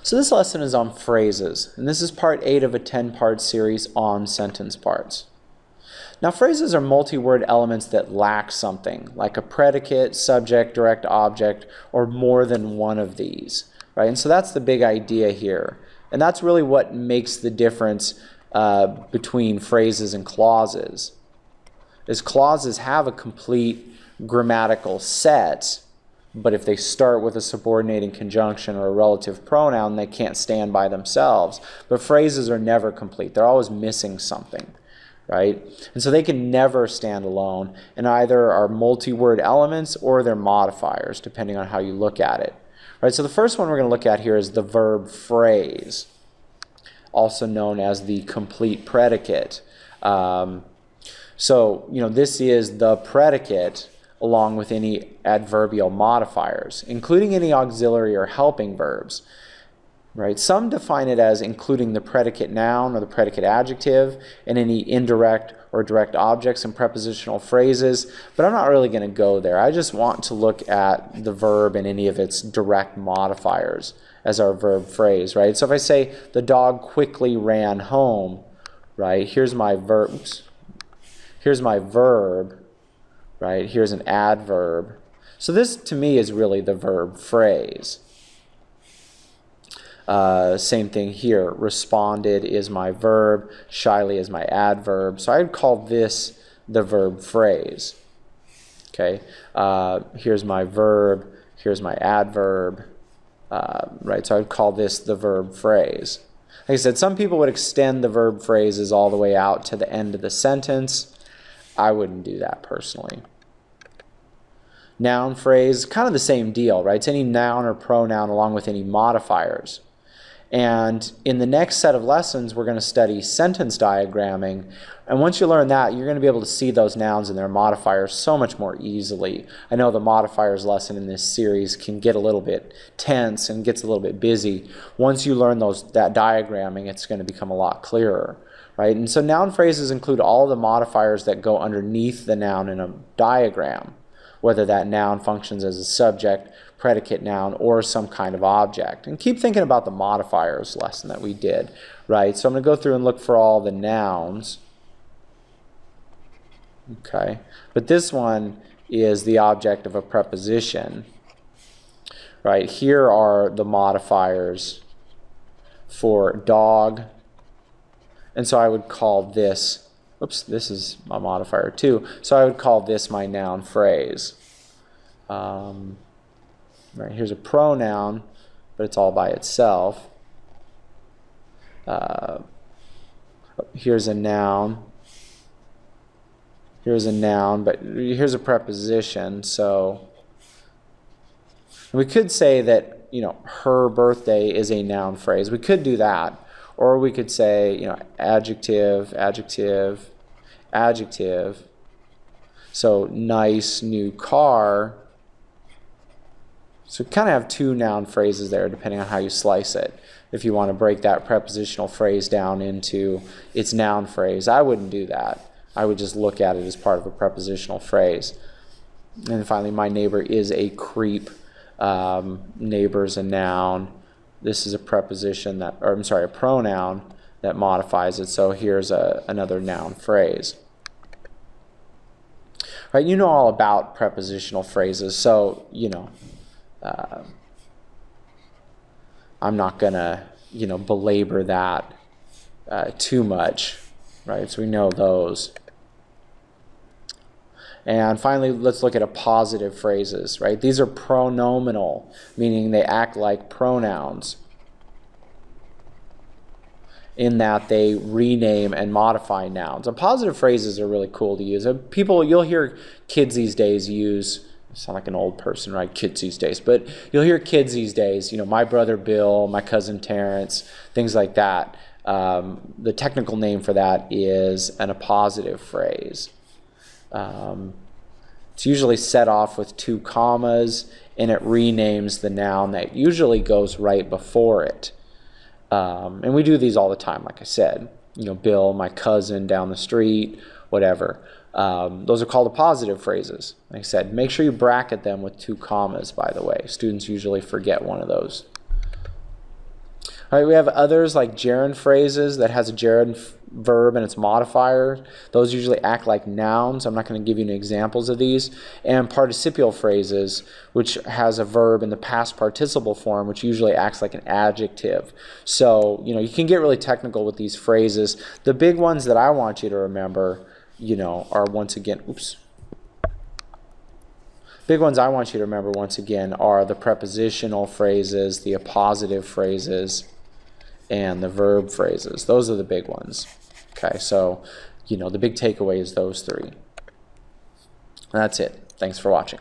So this lesson is on phrases, and this is part 8 of a 10-part series on sentence parts. Now phrases are multi-word elements that lack something, like a predicate, subject, direct object, or more than one of these, right? And so that's the big idea here. And that's really what makes the difference between phrases and clauses. Is clauses have a complete grammatical set, but if they start with a subordinating conjunction or a relative pronoun, they can't stand by themselves. But phrases are never complete. They're always missing something, right? And so they can never stand alone, and either are multi-word elements or they're modifiers, depending on how you look at it. Right? So the first one we're going to look at here is the verb phrase, also known as the complete predicate. So, this is the predicate along with any adverbial modifiers, including any auxiliary or helping verbs. Right? Some define it as including the predicate noun or the predicate adjective and any indirect or direct objects and prepositional phrases, but I'm not really going to go there. I just want to look at the verb and any of its direct modifiers as our verb phrase, right? So if I say the dog quickly ran home, right? Here's my verb. Oops. Here's my verb, right? Here's an adverb. So this to me is really the verb phrase. Same thing here. Responded is my verb. Shyly is my adverb. So I would call this the verb phrase. Okay. Here's my verb. Here's my adverb. Right. So I would call this the verb phrase. Like I said, some people would extend the verb phrases all the way out to the end of the sentence. I wouldn't do that personally. Noun phrase, kind of the same deal, right? It's any noun or pronoun along with any modifiers. And in the next set of lessons, we're going to study sentence diagramming. And once you learn that, you're going to be able to see those nouns and their modifiers so much more easily. I know the modifiers lesson in this series can get a little bit tense and gets a little bit busy. Once you learn that diagramming, it's going to become a lot clearer. Right? And so noun phrases include all the modifiers that go underneath the noun in a diagram, whether that noun functions as a subject, predicate noun, or some kind of object. And keep thinking about the modifiers lesson that we did, right? So I'm going to go through and look for all the nouns. Okay. But this one is the object of a preposition, right? Here are the modifiers for dog. And so I would call this, oops, this is my modifier too. So I would call this my noun phrase. Right, here's a pronoun, but it's all by itself. Here's a noun. Here's a noun, but here's a preposition. So we could say that, her birthday is a noun phrase. We could do that. Or we could say, adjective, adjective, adjective. So nice new car. So we kind of have two noun phrases there depending on how you slice it. If you want to break that prepositional phrase down into its noun phrase, I wouldn't do that. I would just look at it as part of a prepositional phrase. And finally, my neighbor is a creep. Neighbor's a noun. This is a preposition that, or I'm sorry, a pronoun that modifies it. So here's another noun phrase. Right, you know all about prepositional phrases, so I'm not gonna belabor that too much, right? So we know those. And finally, let's look at appositive phrases, right? These are pronominal, meaning they act like pronouns in that they rename and modify nouns. Appositive phrases are really cool to use. You'll hear kids these days use, I sound like an old person, right? Kids these days. But you'll hear kids these days, my brother Bill, my cousin Terrence, things like that. The technical name for that is an appositive phrase. It's usually set off with 2 commas, and it renames the noun that usually goes right before it. And we do these all the time, like I said. Bill, my cousin down the street, whatever. Those are called appositive phrases. Like I said, make sure you bracket them with 2 commas, by the way. Students usually forget one of those. All right, we have others like gerund phrases that has a gerund verb and its modifier. Those usually act like nouns. I'm not going to give you any examples of these. And participial phrases, which has a verb in the past participle form, which usually acts like an adjective. So, you can get really technical with these phrases. The big ones that I want you to remember, are once again, big ones I want you to remember once again are the prepositional phrases, the appositive phrases, and the verb phrases. Those are the big ones. Okay, so, the big takeaway is those three. That's it. Thanks for watching.